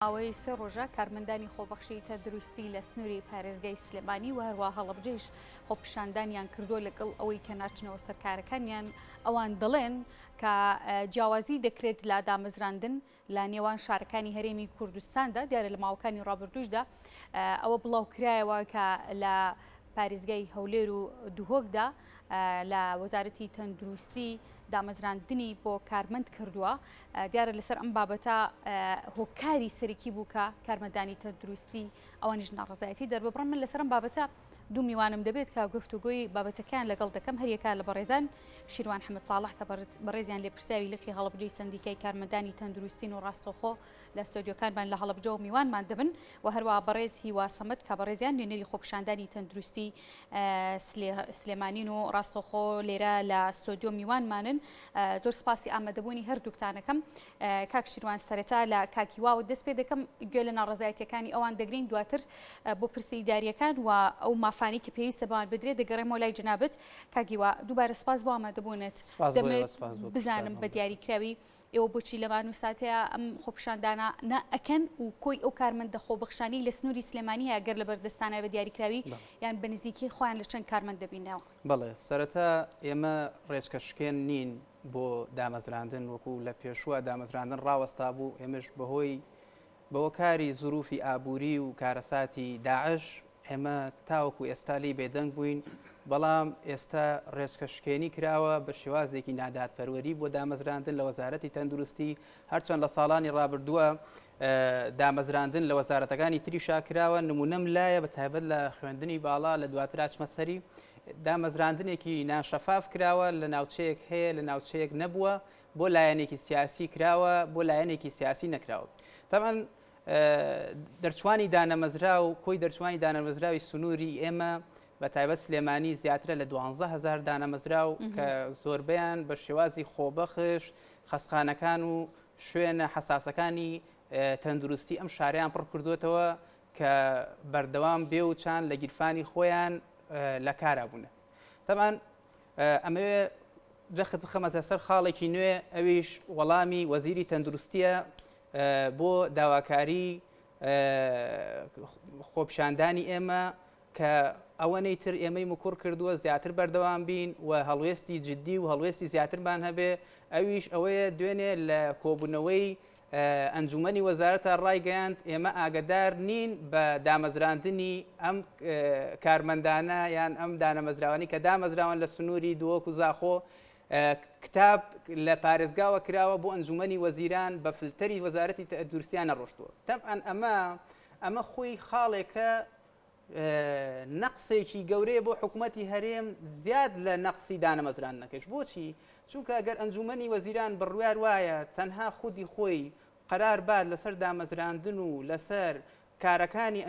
ئەوەی سێ ڕۆژە کارمەندانی خۆبەخشی تەندروستی لە سنووری پارێزگای سلێمانی و هەروە هەڵەبجەیش خۆپیشاندانیان کردووە لەگەڵ ئەوەی کە ناچنەوە سەرکارەکانیان ئەوان دەڵێن کە جیاوازی دەکرێت لا دامەزراندن لە نێوان شارەکانی هەرێمی کوردستاندا دیارە لە ماوەکانی ڕابردووشدا ئەوە بڵاوکرایەوە کە لە پارێزگای هەولێر و دوهۆکدا لە وەزارەتی تەندروستی دامەزراندنی بۆ کارمەند کردووە دیارە لەسەر ئەم بابەتە هۆکاری سەرەکی بوو کە کارمەندانی تەندروستی ئەوانیش ناڕزایەتی دەرببڕن من لەسەر ئەم بابەتە دوو میوانم دەبێت کە گفتوگۆی بابەتەکان لەگەڵ دەکەم هەریەکە لە بەڕێزان شیروان حەمەد ساڵح کە بەڕێزیان لێ پرسیاوی لقی هەڵەبجەی سندیکای کارمەندانی تەندروستین و ڕاستەوخۆ لە ستۆدیۆکانمان لە هەڵەبجە و میوانمان دەبن و هەروە بەڕێز هیوا سەمەد کە بەڕێزیان نوێنەری خۆپیشاندانی تەندروستی سلێمانین و ڕاستەوخۆ لێرە لە ستۆدیۆ میوانمانن زۆر سپاسی ئامادەبوونی هەردووکتانەکەم کاک شیروان سەرەتا لە کاکیواوە دەست پێ دەکەم گوێ لە ناڕزایەتیەکانی ئەوان دەگرین دواتر بۆ پرسیداریەکان و ئەو مافانی کە پێویستە بەوان بدرێت دەگەڕێمەوە لای جنابەت کاکیوا دووبارە سپاس بۆ ئامادەبوونت دەمێت بزانم بە دیاریکراوی ئێوە بۆچی لەوان و ساتەیە ئەم خۆپیشاندانە ئەکەن و کۆی ئەو کارمەندە خۆبەخشانی لە سنووری سلێمانی ئەگەر لە بەردەستانە بە دیاریکراوی یان بە نزیکی خۆیان لە چەند کارمەند دەبینەوە بەڵێ سەرەتا ئێمە ڕێچکەشکێن نین بۆ دامەزراندن وەکو لە پێشووە دامەزراندن ڕاوەستا بوو ئێمەش بەهۆی بەوە کاری زروفی ئابووری و کارەساتی داعش ئێمە تاوەکو ئێستا لی بێدەنگ بووین بەڵام ئێستا ڕێچکەشکێنی کراوە بە شێوازێکی نادادپەروەری بۆ دامەزراندن لە وەزارەتی تەندروستی هەرچەند لە ساڵانی ڕابردووە دامەزراندن لە وەزارەتەکانی تریشا کراوە نمونەم لایە بە تایبەت لە خوێندنی باڵا لە دواتر ئاچمەسەری دامەزراندنێکی ناشەفاف کراوە لە ناوچەیەک هەیە لە ناوچەیەک نەبووە بۆ لایەنێکی سیاسی کراوە بۆ لایەنێکی سیاسی نەکراوە تەمان دەرچوانی دانەمەزرا و کۆی دەرچوانی دانەمەزراوی سنووری ئێمە بە تایبەت سلێمانی زیاترە لە 12,000 دانەمەزرا و کە زۆربیان بە شێوازی خۆبەخش خەسخانەکان و شوێنە حساسەکانی تەندروستی ئەم شارەیان پڕ کردوێتەوە کە بەردەوام بێ و چان لە گیرفانی خۆیان لە کارا بوونە تەمان ئەمەوێ جەخت بخەمەتە سەر خاڵێکی نوێ ئەویش وەڵامی وەزیری تەندروستیە بۆ داواکاری خۆپیشاندانی ئێمە کە ئەوەنەی تر ئێمەی مکوڕ کردووە زیاتر بەردەوام بین و هەڵوێستی جددی و هەڵوێستی زیاترمان هەبێ ئەویش ئەوەیە دوێنێ لە کۆبوونەوەی ئەنجومەنی وەزارەتە ڕایگەیاند ئێمە ئاگدار نین بە دامەزراندنی ئەم کارمەندانە یان ئەم دانەمەزراوانی کە دامەزراون لە سنووری دووەک و زاخۆ کتاب لە پارێزگاوە کراوە بۆ ئەنجومەنی وەزیران بە فلتەری وەزارەتی تەندروستیان نەڕۆشتووە تەبعەن ئەمە خۆی خاڵێکە نەقسێکی گەورەیە بۆ حکوومەتی هەرێم زیاد لە نەقسی دانەمەزراندنەکەش بۆچی چونکە ئەگەر ئەنجومەنی وەزیران بڕوار وایە تەنها خودی خۆی قەرار بات لەسەر دامەزراندن و لەسەر کارەکانی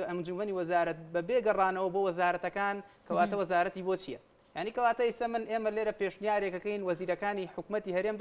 ئەنجومەنی وەزارەت بە بێگەڕانەوە بۆ وەزارەتەکان کەواتە وەزارەتی بۆ چییە؟ یعنی کەواتە ئێستا من ئێمە لێرە پێشنیارێکەکەین وەزیرەکانی حکوومەتی هەرێم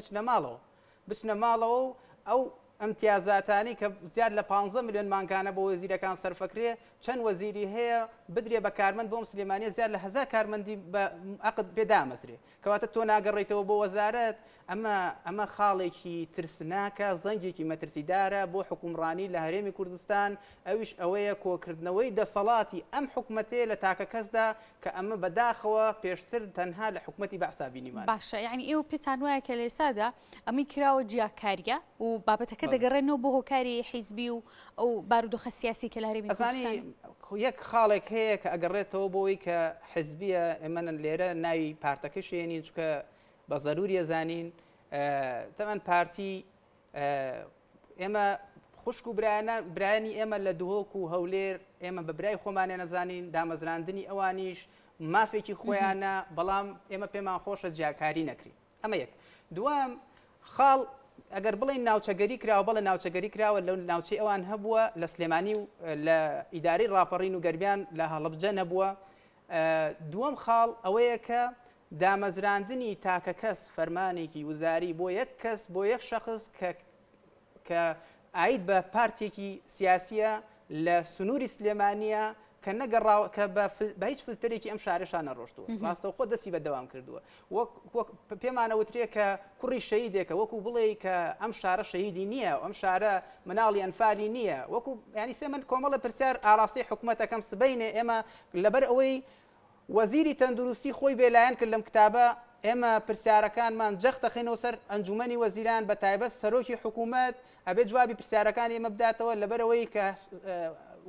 بچنە ماڵەوە و ئەو ئەمتیازاتانی کە زیاد لە 15 ملیۆن مانگانە بۆ وەزیرەکان سەرفەکرێ چەند وەزیری هەیە بدرێ بە کارمەند بۆم سلێمانیە زیاد لە 1000 کارمەندی بە عقد پێدامەزرێ کەواتە تۆ ناگەڕێیتەوە بۆ وەزارەت ئەمە خاڵێکی ترسناکە زەنگێکی مەترسیدارە بۆ حکومڕانی لە هەرێمی کوردستان ئەویش ئەوەیە کۆکردنەوەی دەسەڵاتی ئەم حکوومەتێ لە تاکە کەسدا کە ئەمە بەداخەوە پێشتر تەنها لە حکوومەتی بەعسابینیمان باشە یعنی ئێوە پێتان وایە کە لێسادا ئەمی کراوە جیاکاریە و بابەتەکە دەگەڕێنەوە بۆ هۆکاری حیزبی و ئەو بارودۆخە سیاسی کە لە هەرێمی کوردستان یەک خاڵێک هەیە کە ئەگەڕێتەوە بۆی کە حزبیە ئێمە لێرە ناوی پارتەکەشێنین چکە بە زەروریە زانین تەمەەن پارتی ئێمە خوشک و برایانی ئێمە لە دوهۆک و هەولێر ئێمە بە برای خۆمانێ نەزانین دامەزراندنی ئەوانیش مافێکی خۆیانە بەڵام ئێمە پێمان خۆشە جیاکاری نەکرین ئەمە یەک دوام خاڵ ئەگەر بڵین ناوچەگەری کراوە بەڵێ ناوچەگەری کراوە لەو ناوچەی ئەوان هەبووە لە سلێمانی و لە ئیداری ڕاپەڕین و گەربیان لە هەڵەبجە نەبووە دووەم خاڵ ئەوەیە کە دامەزراندنی تاکە کەس فەرمانێکی وزاری بۆ یەک کەس بۆ یەک شەخص کە ئاید بە پارتێکی سیاسیە لە سنووری سلێمانیە کە نەگەڕاوە کە بە هیچ فلترێکی ئەم شارەشان نەڕۆشتووە ڕاستەوخۆ دەستی بەردەوام کردووە وەک پێمانەوترێ کە کوڕی شەهیدێکە وەکو بڵێ کە ئەم شارە شەهیدی نییە و ئەم شارە مناڵی ئەنفالی نییە وەکو ینی سێ من کۆمەڵە پرسیار ئاراستی حکوومەتەکەم سبەینێ ئێمە لەبەر ئەوەی وەزیری تەندروستی خۆی بێلایەن کرد لەم کتابە ئێمە پرسیارەکانمان جەختەخینەوە سەر ئەنجومەنی وەزیران بە تایبەت سەرۆکی حکوومەت ئەبێت جوابی پرسیارەکان ئێمە بداتەوە لەبەرەوەی کە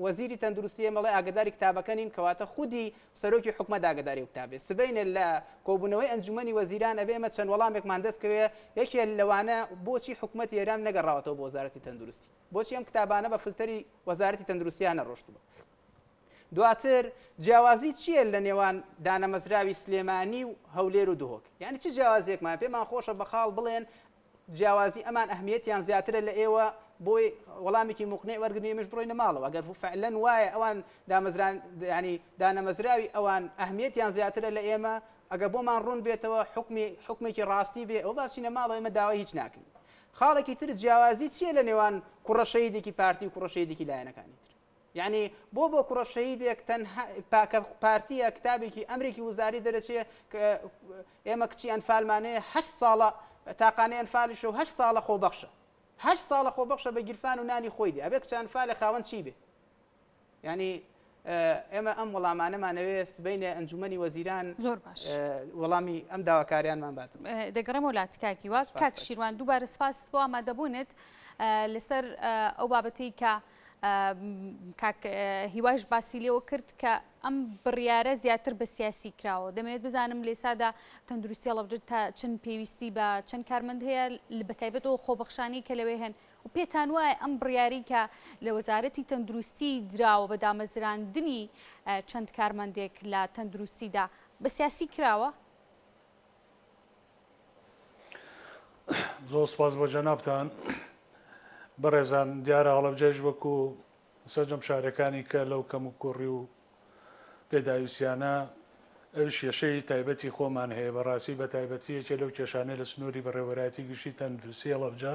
وەزیری تەندروستی ئێمەڵێ ئاگداری کتابەکەنین کەواتە خودی سەرۆکی حکومەت ئاگداری کتابێ سبەینە لە کۆبوونەوەی ئەنجومەنی وەزیران ئەبێ ئێمە چەند وەڵامێکمان دەستکەوێ یەکێ لەوانە بۆچی حکومەت ئێران نەگەڕاوەتەوە بۆ وەزارەتی تەندروستی بۆچی ئەم کتابانە بە فلتەری وەزارەتی تەندروستیان نەڕۆشتووە دواتر جیاوازی چییە لە نێوان دانەمەزراوی سلێمانی و هەولێر و دهۆک یعنی چ جیاوازیەکمان پێمان خۆشە بەخاڵ بڵێن جیاوازی ئەمان ئەهمیەتیان زیاترە لە ئێوە بۆی وەڵامێکی مقنعی وەرگرنیمەش بڕۆینە ماڵەوە ئەگەر فعلەن وایە ئەوان دامەزران ینی دانەمەزراوی ئەوان ئەهمیەتیان زیاترە لە ئێمە ئەگە بۆمان ڕوون بێتەوە حکمێکی ڕاستی بێ ئەو باچینە ماڵەوە ئێمە داوای هیچ ناکەین خاڵێکی تر جیاوازی چییە لە نێوان کوڕەشەیدێکی پارتی و کوڕەشەیدێکی لایەنەکانی تر یعنی بۆ کوڕەشەیدێک تەنها پارتیە کتابێکی ئەمریکی وزاری دەرەچێ ئێمە کچی ئەنفالمانەیە 8 ساڵە تاقانەی ئەنفالیشە و 8 ساڵە خۆبەخشە 8 ساڵە خۆبەخشە بە گیرفان و نانی خۆی دی ئەبێ کچە ئەنفالە خاوەن چی بێ ینی ئێمە ئەم وەڵامانەمانەوێت بینێ ئەنجومەنی وەزیران زۆر باش وەڵامی ئەم داواکاریانمان بات دەگەڕێمە وڵاتی کاکی وا کاک شیروان دووبارە سپاس بۆ ئامادەبوونت لەسەر ئەو بابەتەی کە کاک هیواش باسی لێەوە کرد کە ئەم بڕیارە زیاتر بە سیاسی کراوە دەمەوێت بزانم لێسادا تەندروستی هەڵەبجەت تا چەند پێویستی بە چەند کارمەند هەیە بەتایبەتەوە خۆبەخشانی کە لەوێ هەن و پێتان وایە ئەم بڕیاری کە لە وەزارەتی تەندروستی دراوە بە دامەزراندنی چەند کارمەندێک لە تەندروستیدا بە سیاسی کراوە؟ زۆر سپاس بۆ جەنابتان بەڕێزان دیارە هەڵەبجەش وەکو سەرجەم شارەکانی کە لەو کەم و کوڕی و پێداویستیانە ئەوش کێشەی تایبەتی خۆمان هەیە بەڕاستی بە تایبەتیەکێ لەو کێشانەی لە سنووری بەڕێوەبەرایەتی گشتی تەندروستی هەڵەبجە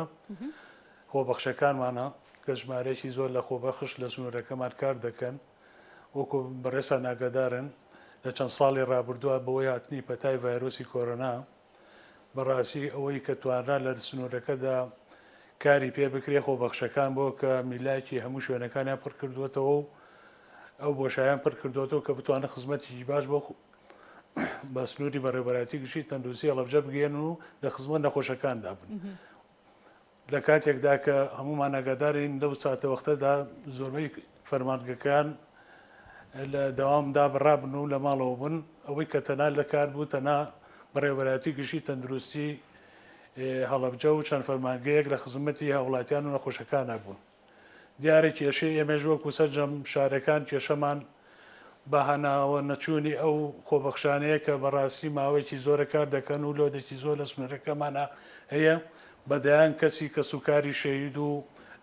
خۆبەخشەکانمانە کە ژمارەیەکی زۆر لە خۆبەخش لە سنوورەکەمان کار دەکەن وەکو بەڕێسا ناگەدارن لە چەند ساڵی ڕابردووە بەوەی هاتنی پەتای ڤایرۆسی کۆرۆنا بەڕاستی ئەوەی کە توانرا لە سنوورەکەدا کاری پێ بکرێ خۆبەخشەکان بۆ کە میلایەکی هەموو شوێنەکانیان پڕ کردوێتەوە و ئەو بۆشایان پڕ کردوێتەوە کە بتوانە خزمەتێکی باش بۆ بە سنووری بەڕێوەبەرایەتی گشتی تەندروستی هەڵەبجە بگەێن و لە خزمەت نەخۆشەکاندا بن لە کاتێکدا کە هەمومان ئاگادارین لەو ساتە وەختەدا زۆربەی فەرمانگەکان لە دەوامدا بڕابن و لە ماڵەوە بوون ئەوەی کە تەنها لە کار بوو تەنها بەڕێوەبەرایەتی گشتی تەندروستی هەڵەبجە و چەند فەرمانگەیەک لە خزمەتی هاوڵاتیان و نەخۆشەکان نەبوون دیارە کێشەی ئێمەش وەکو سەرجەم شارەکان کێشەمان بەهاناوە نەچوونی ئەو خۆبەخشانەیە کە بەڕاستی ماوەیەکی زۆرە کار دەکەن و لۆدێکی زۆر لە سنوورەکەمانە هەیە بەدایان کەسی کە سوکاری شەهید و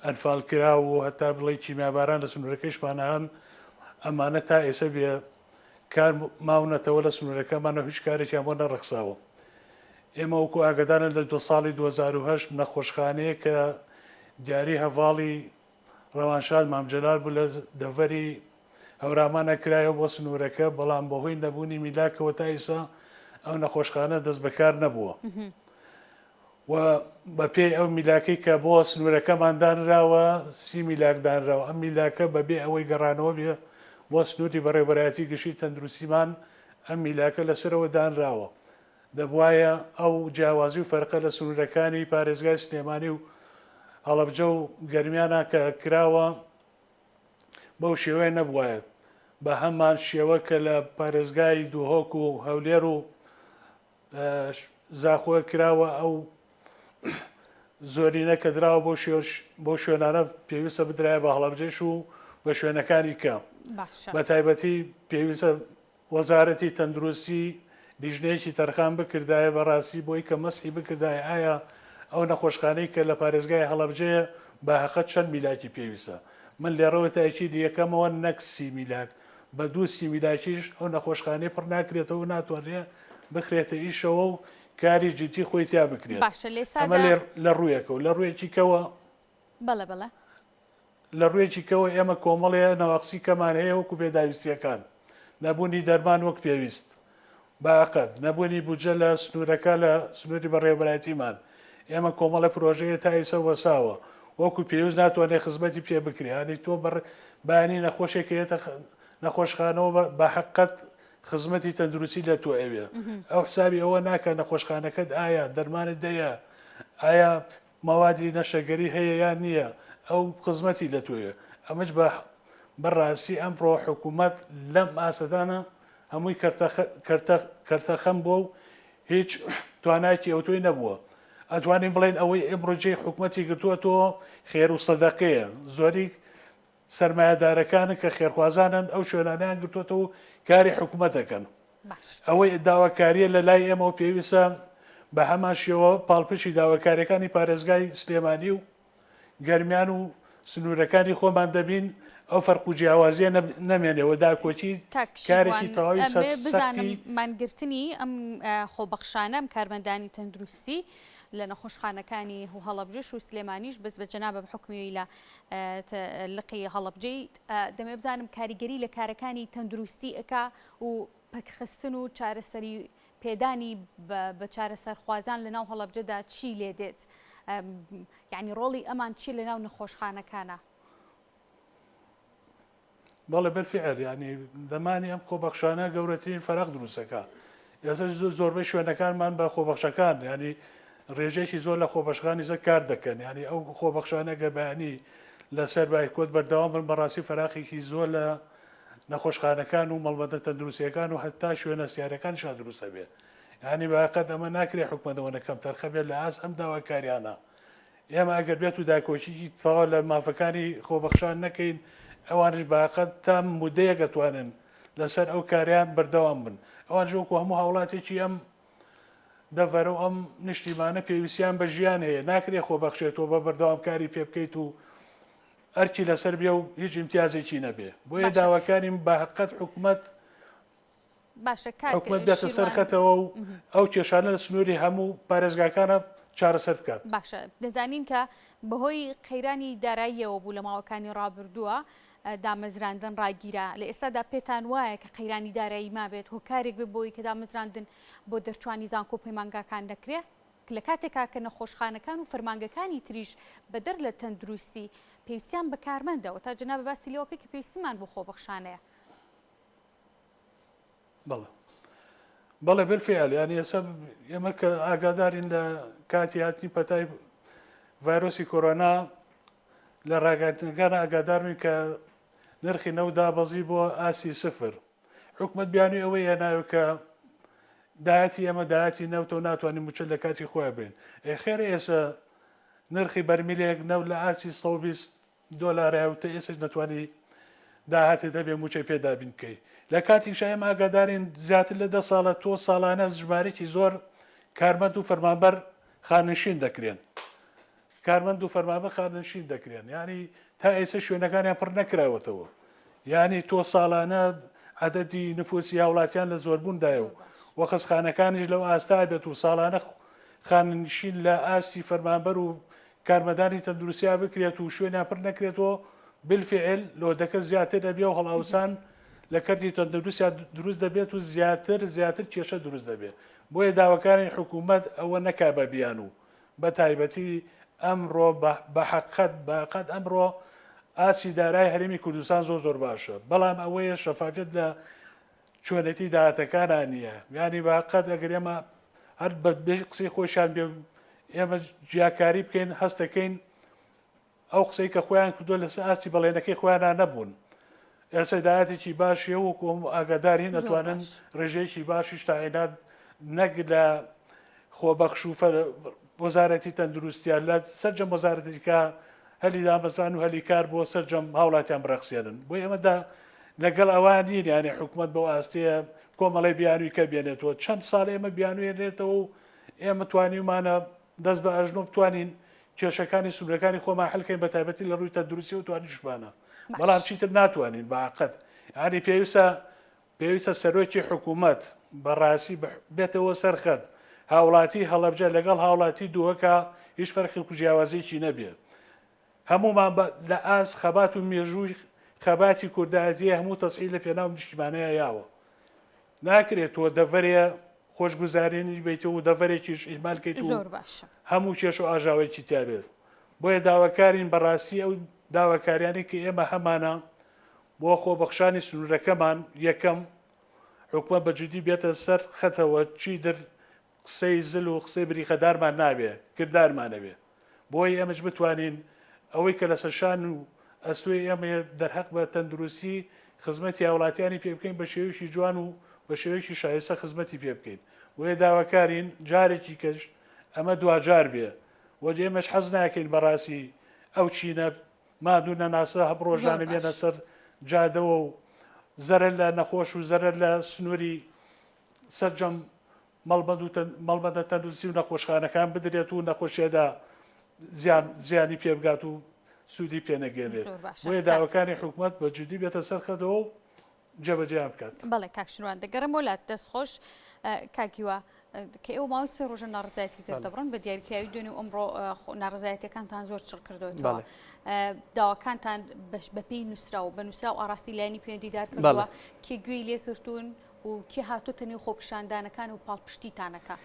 ئەنفالکرا و هەتا بڵێ کیمیاباران لە سنوورەکەیشمانە هەن ئەمانە تا ئێستا بێ کار ماونەتەوە لە سنوورەکەمانە هیچ کارێکیان بۆ نەڕەخساوە ئێمە وەکو ئاگدارن لە 2 ساڵی 2010 نەخۆشخانەیە کە دیاری هەڤاڵی ڕەوانشاد مامجلال بوو لە دەڤەری هەورامانە کرایەوە بۆ سنوورەکە بەڵام بەهۆی نەبوونی میلاکەوە تا ئێستا ئەو نەخۆشخانە دەست بەکار نەبووە و بە پێی ئەو میلاکەی کە بۆ سنوورەکەمان دانراوە 30 میلاک دانراوە ئەم میلاکە بەبێ ئەوەی گەڕانەوە بێ بۆ سنووری بەڕێوەبەرایەتی گشتی تەندروستیمان ئەم میلاکە لەسەرەوە دانراوە دەبوایە ئەو جیاوازی و فەرقە لە سنوورەکانی پارێزگای سلێمانی و هەڵەبجە و گەرمیانە کە کراوە بەو شێوەیە نەبوایە بە هەمان شێوە کە لە پارێزگای دووهۆک و هەولێر و زاخۆ کراوە ئەو زۆرینە کە دراوە بۆ شوێنانە پێویستە بدرایە بە هەڵەبجەش و بە شوێنەکانی کە بە تایبەتی پێویستە وەزارەتی تەندروستی لیژنەیەکی تەرخان بکردایە بەڕاستی بۆی کە مەسحی بکردایە ئایا ئەو نەخۆشخانەی کە لە پارێزگای هەڵەبجەیە بە حەقەت چەند میلاکی پێویستە من لێرەوە تاکی دیەکەمەوە نەکسی میلاک بە 2 میلاکیش ئەو نەخۆشخانەی پڕ ناکرێتەوە ناتوانێت بخرێتە ئیشەوە و کاری جدی خۆی تیا بکرێت باشە ئەمە لە ڕوویەکە و لە ڕوویەکی کەوە بەڵێ بەڵێ لە ڕوێکی کەەوە ئێمە کۆمەڵەیە نەواقسی کەمان هەیە وەکو بێداویستیەکان نەبوونی دەرمان وەک پێویست باقەت نەبوونی بودجە لە سنوورەکە لە سنووری بەڕێوەبەرایەتیمان ئێمە کۆمەڵە پرۆژەیە تا ئێستا وەساوە وەکو پێویست ناتوانێت خزمەتی پێ بکرێنی تۆ بەیانی نەخۆشێکێتە نەخۆشخانەوە بە حقت خزمەتی تەندروستی لە تۆ ئەوێ ئەو حسابی ئەوە ناکە نەخۆشخانەکەت ئایا دەرمانت دەیە ئایا مەوادی نەشەگەری هەیە یان نییە ئەو خزمەتی لە توێ ئەمەش بەڕاستی ئەمڕۆ حکوومەت لەم ئاسەدانە هەمووی کەرتەخەم بۆ و هیچ توانایکی ئەو تۆی نەبووە ئەتوانین بڵێن ئەوەی ئەمڕۆجێ حکوومەتی گرتووە تۆ خێر و سەدەقەیە زۆری سەرمایهدارەکانن کە خێرخوازانن ئەو شوێنانیان گرتوۆتە و کاری حکوومەتەکەن ئەوەی داواکاریە لە لای ئێمە و پێویستە بە هەمان شێوە پاڵپشی داواکاریەکانی پارێزگای سلێمانی و گەرمیان و سنوورەکانی خۆمان دەبین ئەو فەرق و جیاوازیە نەمێنێەوە داکۆتی کارێکی تەواوی بزانم مانگرتنی ئەم خۆبەخشانە ئەم کارمەندانی تەندروستی لە نەخۆشخانەکانی و هەڵەبجێش و سلێمانیش بەس بە جەنابە بحکمی لە لقی هەڵەبجەی دەمێ بزانم کاریگەری لە کارەکانی تەندروستی ئەکا و پەکخستن و چارەسەری پێدانی بە چارەسەرخوازان لە ناو هەڵەبجەدا چی لێ دێت یعنی ڕۆڵی ئەمان چی لە ناو نەخۆشخانەکانە بەڵێ بەرفعل ینی دەمانی ئەم خۆبەخشانە گەورەترین فەرق دروستەکە ئێستا زۆربەی شوێنەکانمان بە خۆبەخشەکان ینی ڕێژێکی زۆر لە خۆبەخشەکانی زە کار دەکەن ینی ئەو خۆبەخشانە گەبانی لەسەر بایکۆت بەردەوام بن بەڕاستی فەراقێکی زۆر لە نەخۆشخانەکان و مەڵبەتە تەندروستیەکان و هەتا شوێنە سیارەکانیشان دروستە بێت ینی باقەت ئەمە ناکرێت حکومەتەوەنەکەم تەرخە بێت لە ئاس ئەم داواکاریانە ئێمە ئەگەر بێت و داکۆچی تەواو لە مافەکانی خۆبەخشان نەکەین ئەوانش باقەت تا مودەیە دەتوانن لەسەر ئەو کاریان بەردەوام بن ئەوان ژۆکو هەموو هاوڵاتێکی ئەم دەڤەرە و ئەم نیشتیمانە پێویستیان بە ژیان هەیە ناکرێت خۆبەخشێتەوە بە بەردەوام کاری پێ بکەیت و ئەرکی لەسەر بێ و هیچ امتیازێکی نەبێ بۆیە داواکانیم بە حقت حکوومەت دێتە سەرخەتەوە و ئەو کێشانە لە سنووری هەموو پارێزگاکانە چارەسەر بکات باشە دەزانین کە بەهۆی قەیرانی داراییەوە بوو لە ماوەکانی ڕابردووە دامەزراندن ڕاگیرە لە ئێستادا پێتان وایە کە قەیرانی دارایی مابێت هۆکارێک بێ بۆی کە دامەزراندن بۆ دەرچوانی زانکۆ پەیمانگاکان دەکرێت لە کاتێکا کە نەخۆشخانەکان و فەرمانگەکانی تریش بەدەر لە تەندروستی پێویستیان بە کارمەندەوە تا جەنابە باسی لەوەکە کە پێویستیمان بۆ خۆبەخشانەیە بەڵێ بالفعل ینی ئێستا ئێمە کە ئاگادارین لە کاتی هاتنی پەتای ڤایرۆسی کۆرۆنا لە ڕاگەیاندنەکان ئاگادارین کە نرخی نەوت دابەزی بۆ ئاسی سفر حکومەت بیانووی ئەوەی هێناوە کە داهاتی ئێمە داهاتی نەوتە و ناتوانین موچە لە کاتی خۆیان بین خێر ئێستا نرخی بەرمیلێک نەوت لە ئاسی $120 و تا ئێستا نەتوانی داهاتی دەبێ موچەی پێدابین بکەی لە کاتی شایم ئاگادارین زیاتر لە 10 ساڵە تۆ ساڵانە ژمارەی زۆر کارمەند و فەرمانبەر خانشین دەکرێن کارمەند و فەرمانبەر خانشین دەکرێن ینی تا ئێستا شوێنەکانیان پڕ نەکراوەتەوە ینی تۆ ساڵانە عەدەدی نفوسی هاوڵاتیان لە زۆربووندایە و وەخزخانەکانیش لەو ئاستا بێت و ساڵانە خانشین لە ئاستی فەرمانبەر و کارمەدانی تەندروستیا بکرێت و شوێنیان پڕ نەکرێتەوە بالفعل لۆدەکە زیاتر دەبێ و هەڵاوسان لە کەرتی تەندروستیا دروست دەبێت و زیاتر کێشە دروست دەبێت بۆیە داواکانی حکوومەت ئەوە نەکا بە بیان و بە تایبەتی ئەمڕۆ بە حەقەت باقەت ئەمڕۆ ئاسی دارای هەرێمی کوردستان زۆر باشە بەڵام ئەوەیە شەفافیت لە چۆنەتی داهاتەکانان نییە یانی باقەت ئەگەر ئێمە هەر بە قسەی خۆشیان بێ ئێمە جیاکاری بکەین هەستەکەین ئەو قسەی کە خۆیان کردووە لەسەر ئاستی بەڵێنەکەی خۆیانان نەبوون ئێستا داهاتێکی باشیە وەکو ئاگاداری نەتوانن ڕێژەیەکی باشیش تاعینات نەک لە خۆبەخش و وەزارەتی تەندروستیان لە سەرجەم وەزارەتێکە هەلی دامەزران و هەلی کار بۆ سەرجەم هاوڵاتیان بڕەخسێنن بۆ ئێمەدا لەگەڵ ئەوان نین یانی حکوومەت بەو ئاستەیە کۆمەڵی بیانووی کە بێنێتەوە چەند ساڵ ئێمە بیانوێنێتەوە و ئێمە توانیمانە دەست بە ئەژنۆ بتوانین کێشەکانی سوورەکانی خۆمان حلکەین بە تایبەتی لە ڕووی تەندروستی و توانیشمانە بەڵام چیتر ناتوانین باقەت ینی پێویستە سەرۆکی حکوومەت بەڕاستی بێتەوە سەرخەت هاوڵاتی هەڵەبجە لەگەڵ هاوڵاتی دووەکە هیچ فەرقی و جیاوازێکی نەبێت هەمومان لە ئاس خەبات و مێژووی خەباتی کوردایەتیە هەموو تەسعی لە پێناو نیشتیمانەیە یاوە ناکرێت تۆ دەڤەرێ خۆشگوزارێنی بیتەوە و دەڤەرێکیش ئیمالکەیت و زۆر باشە هەموو کێش و ئاژاوێکی تیابێت بۆیە داواکارین بەڕاستی ئەو داواکاریانی کە ئێمە هەمانە بۆ خۆبەخشانی سنوورەکەمان یەکەم حکومە بەجددی بێتە سەر خەتەوە چی در قسەی زل و قسەی بریخەدارمان نابێ کردارمانەوێ بۆی ئێمەش بتوانین ئەوەی کە لە سەرشان و ئەسوێ ئێمە دەرحەق بە تەندروستی خزمەتی وڵاتیانی پێ بکەین بە شێوەیەکی جوان و بە شێوەیەکی شایستە خزمەتی پێ بکەین وێ داواکارین جارێکی کەش ئەمە دوجار بێ وە ئێمەش حەز ناکەین بەڕاستی ئەو چینە مادوو نەناسە هەبڕۆژانە بێنە سەر جادەوە و زەرە لە نەخۆش و زەرە لە سنووری سەررجەم مەڵبەندە تەندروستی و نەخۆشخانەکان بدرێت و نەخۆشیێدا زیانی پێبگات و سوودی پێنەگەێنێت بۆیە داواکانی حکوومەت بە جددی بێتە سەرخەتەوە و جێبەجێیان بکات. بەڵێ کاکشنوان دەگەڕم وڵات دەستخۆش کاکیوە کە ئێوە ماوەی سێ ڕۆژە ناڕزایەتی تر دەبڕن بە دیاریکراوی دوێنێ ئەمڕۆ ناڕزایەتیەکانتان زۆر چڕ کردوێتەوە داواکانتان بەپێی نووسراوە بە نووسرا و ئاراستی لایانی پێدیدار کردووە کێ گوێی لێ کردوون و کێ هاتوتە نێو خۆپیشاندانەکان و پاڵپشتیتانەکە.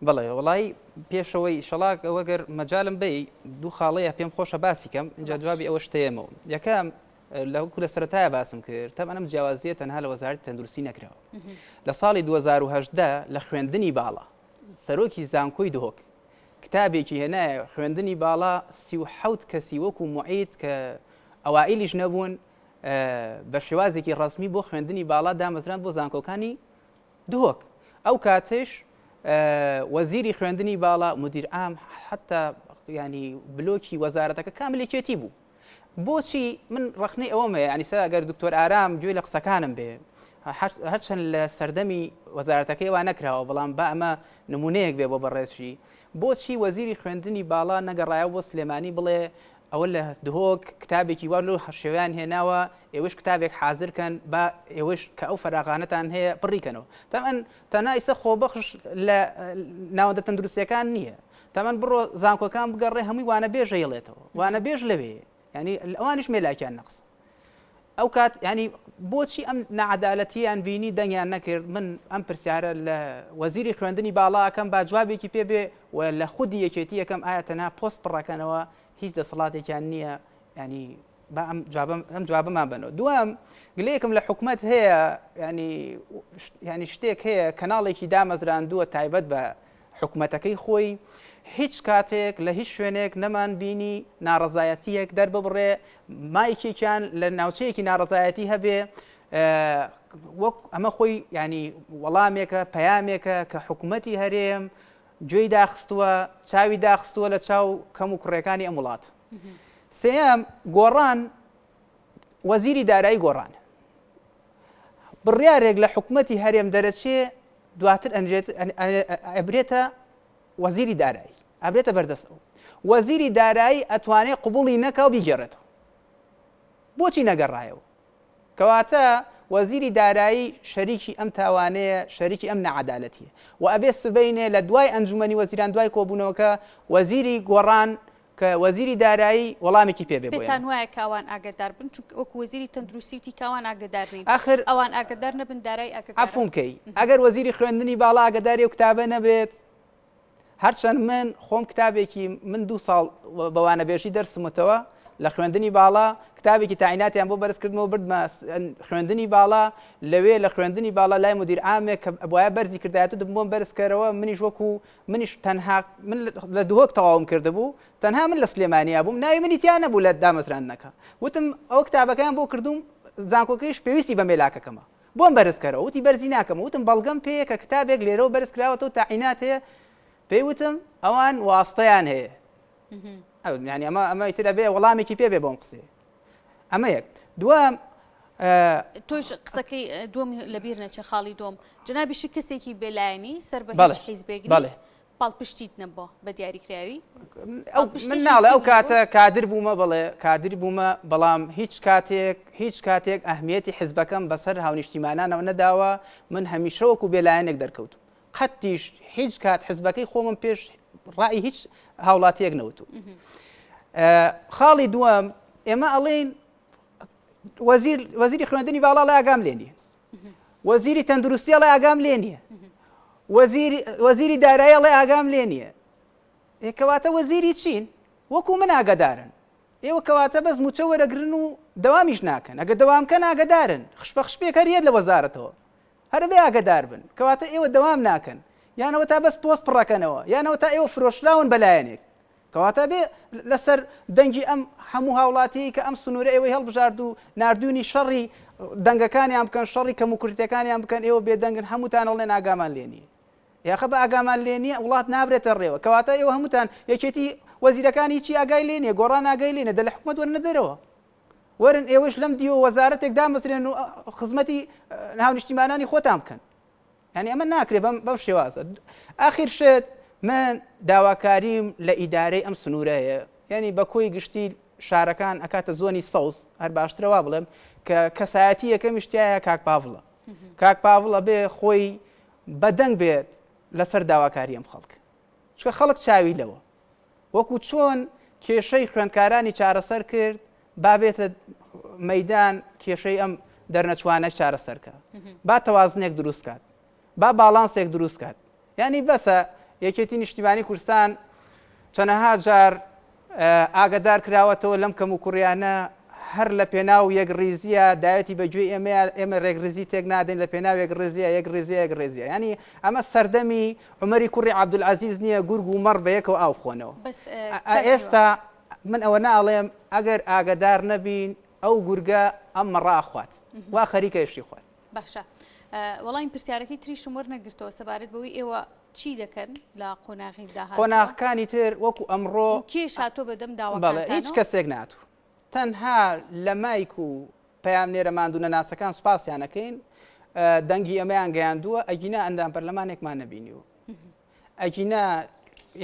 بەڵێ وڵی پێشەوەی شەڵاک ئەوەگەر مەجالم بی دوو خاڵەیە پێم خۆشە باسی کەم اینجا جوابی ئەوە شتەیەمەوە یەکەم لەوەکو لە سەرەتایە باسم کرد تەم ئەم جیاوازیە تەنها لە وەزارەتی تەندروستی نەکراوە لە ساڵی 2010 لە خوێندنی باڵا سەرۆکی زانکۆی دهۆک کتابێکی هێنایە خوێندنی باڵا 37 کەسی وەکو معید کە ئەوائیلیش نەبوون بە شێوازێکی ڕسمی بۆ خوێندنی باڵا دامەزران بۆ زانکۆکانی دهۆک ئەو کاتش وەزیری خوێندنی باڵا مدیر عام حتا ینی بلۆکی وەزارەتەکە کاملێکێتی بوو بۆچی من ڕخنەی ئەوەمە ینی سا ئەگەر دکتۆر ئارام گوێ لە قسەکانم بێ هەرچەند لە سەردەمی وەزارەتەکەی وا نەکراوە بەڵام با ئەمە نمونەیەک بێ بۆ بەڕێزشی بۆچی وەزیری خوێندنی باڵا نەگەڕایە بۆ سلێمانی بڵێ ئەوە لە دهۆک کتابێکی وا لە شێویان هێناوە ئێوەش کتابێک حازرکەن با ئێوەش کە ئەو فەراغانەتان هەیە بڕیکەنەوە تەمەن تەنها ئیسە خۆبەخش لە ناوەندە تەندروستیەکان نییە تەمەن بڕۆ زانکۆکان بگەڕێ هەمووی وانە بێژە یڵێتەوە وانە بێژ لەوێ ینی ئەوانیش مێلاکیان نەقس ئەو کات ینی بۆچی ئەم نەعەدالەتیان بینی دەنگیان نەکرد من ئەم پرسیارە لە وەزیری خوێندنی باڵاکەم با جوابێکی پێبێ و لە خودی یەکێتی یەکەم ئایا تەنها پۆست پڕەکەنەوە هیچ دەسەڵاتێکیان نییە ینی با ئەم جوابەمان بنەوە دوام گلەیەکم لە حکوومەت هەیە ینی شتێک هەیە کەناڵێکی دامەزراندووە تایبەت بە حکوومەتەکەی خۆی هیچ کاتێک لە هیچ شوێنێک نەمان بینی ناڕزایەتیەک دەرببڕێ مایکێکیان لە ناوچەیەکی ناڕزایەتی هەبێ وەک ئەمە خۆی ینی وەڵامێکە پەیامێکە کە حکوومەتی هەرێم گوێی داخستووە چاوی داخستووە لە چاو کەم و کوڕەکانی ئەم وڵات سێەم گۆڕان وەزیری دارایی گۆڕان بڕیارێک لە حکوومەتی هەرێم دەرەچێ دواتر ئەبرێتە وەزیری دارایی ئەبرێتە بەردەستەوە وەزیری دارایی ئەتوانێت قبوڵی نەکە و بیگەڕێتەوە بۆچی نەگەڕایەوە کەواتە وەزیری دارایی شەریکی ئەم تاوانەیە شەریکی ئەم نەعەدالەتیە و ئەبێ سبەینێ لە دوای ئەنجومەنی وەزیران دوای کۆبوونەوەکە وەزیری گۆڕان کە وەزیری دارایی وەڵامێکی پێبێ بێتان وایە کاوان ئاگدار بن چونکە وەکو وەزیری تەندروستی کاوان ئاگدار بین ئاخر ئەوان ئاگدار نەبن دارایی ئەفوم کەی ئەگەر وەزیری خوێندنی باڵا ئاگداری و کتابە نەبێت هەرچەند من خۆم کتابێکی من 2 ساڵ بەوانە بێژی دەرسمەوە لە خوێندنی باڵا کتابێکی تاعیناتیان بۆ بەرزکردنەوە بردمە خوێندنی باڵا لەوێ لە خوێندنی باڵا لای مدیر عامێک کە بۆیە بەرزی کردایەت بۆم بەرزکەرەوە منیش وەکو منیش تەنها من لە دهۆک تەواوم کردبوو تەنها من لە سلێمانیا بووم ناوی منیتیان نەبوو لە دامەزراندنەکە وتم ئەو کتابەکەیان بۆ کردوم زانکۆکەیش پێویستی بە مێلاکەکەمە بۆم بەرزکەرەوە وتی بەرزی ناکەم وتم بەڵگەم پێیە کە کتابێک لێرەوە بەرزکراوەتەوە تاعینات هەیە پێیوتم ئەوان واستەیان هەیە ینی ئەمە ئیتر بێ وەڵامێکی پێ بێ بۆم قسێ ئەمە یەک دووەم تۆش قسەکەی دوم لەبیر نەچە خاڵی دۆم جنابیشی کەسێکی بێلایەنی سەر بە هیچ حیزبێک پاڵپشتیت نەبووە بە دیاریکراوی من ناڵێ ئەو کاتە کادر بوومە بڵێ کادر بوومە بەڵام هیچ کاتێک ئەهمیەتی حیزبەکەم بەسەر هاونیشتیمانانەوە نەداوە من هەمیشە وەکو بێلایەنێک دەرکەوت قەتیش هیچ کات حیزبەکەی خۆمم پێش ڕای هیچ هاوڵاتیەک نەوتو خاڵی دووەم ئێمە ئەڵێن وەزیری خوێندنی باڵا لە ئاگام لێ نییە، وەزیری تەندروستی لە ئاگام لێ نییە، وەزیری دارایی لە ئاگام لێ نییە. کەواتە وەزیری چین؟ وەکو من ئاگدارن. ئێوە کەواتە بەس موچە وەرەگرن و دەوامیش ناکەن. ئەگە دەوامکە ئاگدارن، خشپێکەریێت لە وەزارەتەوە هەربێ ئاگدار بن. کەواتە ئێوە دەوام ناکەن، یانەوە تا بەس پۆست پڕەکەنەوە، یانەوە تا ئێوە فرۆشراون بەلایەنێک. کەواتە بێ لەسەر دەنگی ئەم هەموو هاوڵاتی کە ئەم سنوورە ئێوەی هەڵبژارد و نردوونی شەڕی دەنگەکانیان بکەن، شەڕی کەموکورتەکانیان بکەن، ئێوە بێدەنگن هەمووتان ئەڵێن ئاگامان لێ نییە. یاخە بە ئاگامان لێ نییە وڵات نابرێتە ڕێوە. کەواتە ئێوە هەمووتان یەکێتی وەزیرەکانی چی ئاگای لێ نییە، گۆڕان ئاگای لێنە، دە لە حکومەت وەرنە دەرەوە. وەرن ئێوەش لەم دیوە وەزارەتێک دامەزرێن و خزمەتی ناونیشتیمانانی خۆتان بکەن. یعنی ئەمە ناکرێت بەم شێوازە. ئاخیر شێت من داواکاریم لە ئیدارەی ئەم سنوورەیە، یعنی بە کۆی گشتی شارەکان ئەکاتە زۆنی سەوز، هەر باشترەوە بڵێم کە کەسایەتی یەکەم شتایە کاک پاڤڵە. کاک پاڤڵە بێ خۆی بەدەنگ بێت لەسەر داواکاری ئەم خەڵک، چکە خەڵک چاوی لەوە وەکو چۆن کێشەی خوێندکارانی چارەسەر کرد بابێتە مەیدان کێشەی ئەم دەرنەچوانە چارەسەرکە، با تەوازنێک دروست کات، با باڵانسێک دروست کات. ینی بەسە یەکێتی نیشتیمانی کوردستان چەنەها جار ئاگدار کراوەتەوە لەم کەم و کوڕیانە هەر لە پێناو یەک ڕێزیە داوێتی بەگوێ ئێمە ڕێکڕێزی تێک نادەین لە پێناو یەک ڕێزیە یەک ڕێزیە. ینی ئەمە سەردەمی عومەری کوڕی عەبدولعەزیز نییە گورگ و مەڕ بە یەکەوە ئاو بخۆنەوە. ئێستا من ئەوە ناڵێم ئەگەر ئاگدار نەبین ئەو گورگە ئەم مەڕە ئاخوات وا خەریکەشتی خوات. باشە وەڵام پرسیارەکەی تریشم وەرنەگرتەوە سەبارەت بەوەی ئێوە چی دەکەن لە قۆناغی داهات قۆناغەکانی تر وەکو ئەمڕۆ کێش هاتۆ بەدەم داوەکان هیچ کەسێک ناتوو تەنها لە مایک و پەیامنێرە ماندوونە ناسەکان سوپاسیانەکەین دەنگی ئەمەیان گەیاندووە ئەگینا ئەندام پەرلەمانێکمان نەبینیوە ئەگینا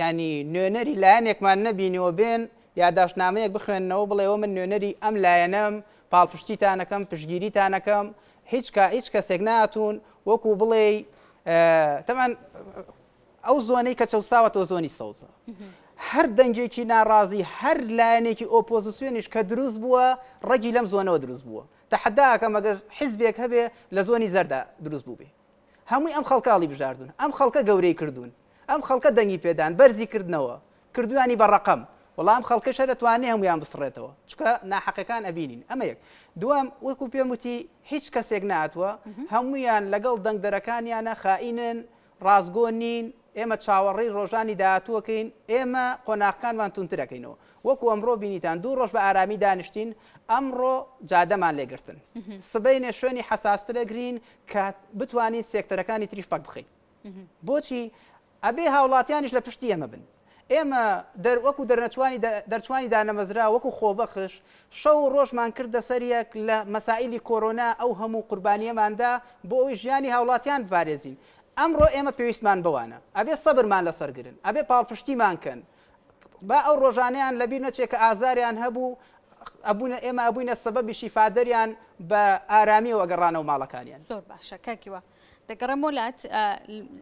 ینی نوێنەری لایەنێکمان نەبینیوە بێن یاداشنامەیەک بخوێنەوە بڵێەوە من نوێنەری ئەم لایەنەم پاڵپشتیتانەکەم پشگیریتانەکەم هیچ کەسێک ناتون وەکو بڵێ تەمان ئەو زۆنەی کە چەساوەتەوە زۆنی سەوزە هەر دەنگێکی ناڕازی هەر لایەنێکی ئۆپۆزیسیۆنیش کە دروست بووە ڕەگی لەم زۆنەوە دروست بووە تەحەداکەم ئەگەر حیزبێک هەبێ لە زۆنی زەردا دروست بوو بێ هەمووی ئەم خەڵکاڵی بژاردون ئەم خەڵکە گەورەی کردوون ئەم خەڵکە دەنگی پێدان بەرزی کردنەوە کردوانی بە ڕەقەم وەڵام خەڵکەشە دەتوانێت هەمویان بسڕێتەوە چکە ناحەقەکان ئەبینین ئەمە یەک دوام وەکو پێم وتی هیچ کەسێک ناتوە هەمویان لەگەڵ دەنگدەرەکانیانە خائینن ڕازگۆ نین ئێمە چاوەڕێی ڕۆژانی داهاتووەکەین ئێمە قۆناغەکانمان تونترەکەینەوە وەکو ئەمڕۆ بینیتان دوو ڕۆژ بە ئارامی دانیشتین ئەمڕۆ جادەمان لێگرتن سبەینێ شوێنی حەساسترەگرین کە بتوانین سێکتەرەکانی تریش پاک بخەین بۆچی ئەبێ هاوڵاتیانیش لە پشتی ئێمە بن ئێمە وەکو دەرچوانی دانەمەزرا وەکو خۆبەخش شەو ڕۆژمان کردە سەریەک لە مەسائلی کۆرۆنا ئەو هەموو قوربانیەماندا بۆ ئەوی ژیانی هاوڵاتیان بپارێزین ئەمڕۆ ئێمە پێویستمان بەوانە ئەبێ سەبرمان لەسەرگرن ئەبێ پاڵپشتیمان کەن با ئەو ڕۆژانەیان لەبیر نەچێت کە ئازاریان هەبوو ئێمە ئەبووینە سەبەبی شیفادەریان بە ئارامیەوە گەڕانەوە ماڵەکانیان زۆر باشە کاکیوە دەگەڕم وڵات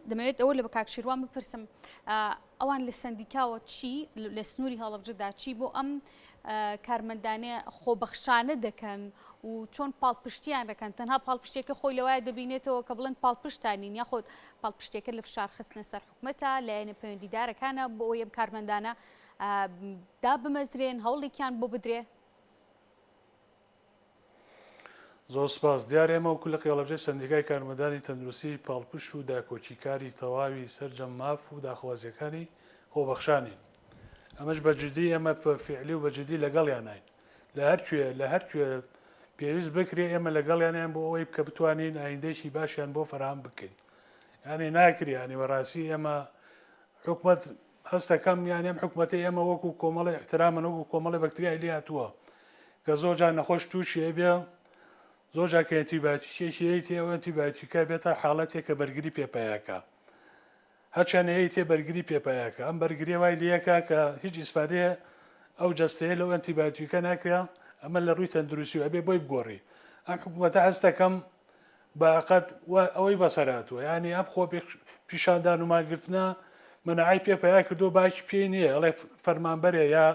دەمەوێت ئەوە لە بە کاکشیروان بپرسم ئەوان لە سندیکاوە چی لە سنووری هەڵەبجەدا چی بۆ ئەم کارمەندانێ خۆبەخشانە دەکەن و چۆن پاڵپشتیان دەکەن تەنها پاڵپشتێکە خۆی لەوایە دەبینێتەوە کە بڵێن پاڵپشتانین یاخۆت پاڵپشتێکە لە فشار خستنە سەر حکومەتە لایەنە پەیوەندیدارەکانە بۆ ئەوی ئەم کارمەندانە دا بمەزرێن هەوڵێکیان بۆ بدرێ زۆر سپاس دیار ئێمە وەکو لە قێڵەبجەی سندیکای کارمەندانی تەندروستی پاڵپشت و داکۆچیکاری تەواوی سەرجەم ماف و داخوازیەکانی خۆبەخشانین ئەمەش بەجددی ئێمە فعلی و بەجددی لەگەڵیانین لە هەرکوێ پێویست بکرێ ئێمە لەگەڵیانیان بۆ ئەوەی کە بتوانین ئایندێکی باشیان بۆ فراهم بکەین یعنی ناکری ینی وەڕاستی ئێمە حکومت هەستەکەم یانی ئەم حکومەتی ئێمە وەکو کۆمەڵی احترامن وەکو کۆمەڵی بەکتریای لێ هاتووە کە زۆرجان نەخۆش تووشی بێ زۆرجار کە ئەنتیبیۆتیکێکی تێ ئەو ئەنتیبیۆتیکە بێتە حاڵەتێک کە بەرگری پێپایاکە هەرچیان هەیە تێ بەرگری پێپایاکە ئەم بەرگریە وای لەکە کە هیچ ئیسپادەیە ئەو جەستەیە لەو ئەنتیبیۆتیکە ناکرا ئەمە لە ڕووی تەندروستی ئەبێ بۆی بگۆڕی ئەم حکومەتە هەستەکەم باقەت ئەوەی بەسەراتوە ینی ئەم خۆ پیشاندان و ماگرتنە منعای پێپیا کردو باش پێی نییە ئەڵێ فەرمانبەرێ یا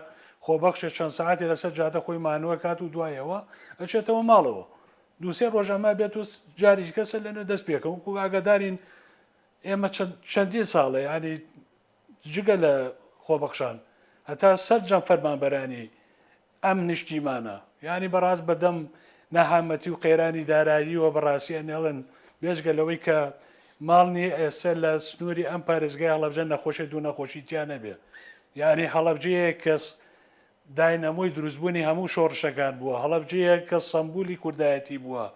خۆبەخشێک چەند ساعتی لەسەر جادە خۆی مانووە کات و دوایەوە ئەچێتەوە ماڵەوە دووسێ ڕۆژەما بێت و جاری کەسە لەنە دەست پێکەوە و ئاگادارین ئێمە چەندین ساڵە ینی جگە لە خۆبەخشان هەتا سەرجەم فەرمانبەرانی ئەم نیشتیمانە ینی بەڕاست بەدەم نەهامەتی و قێرانی داراییەوە بەڕاستیە نێڵن بێژگەلەوەی کە ماڵنی ئێستا لە سنووری ئەم پارێزگای هەڵەبجە نەخۆشی دوو نەخۆشییان نەبێ ینی هەڵەبجەیە کەس داینەمۆی دروستبوونی هەموو شۆڕشەکان بووە هەڵەبجەیە کە سەمبولی کوردایەتی بووە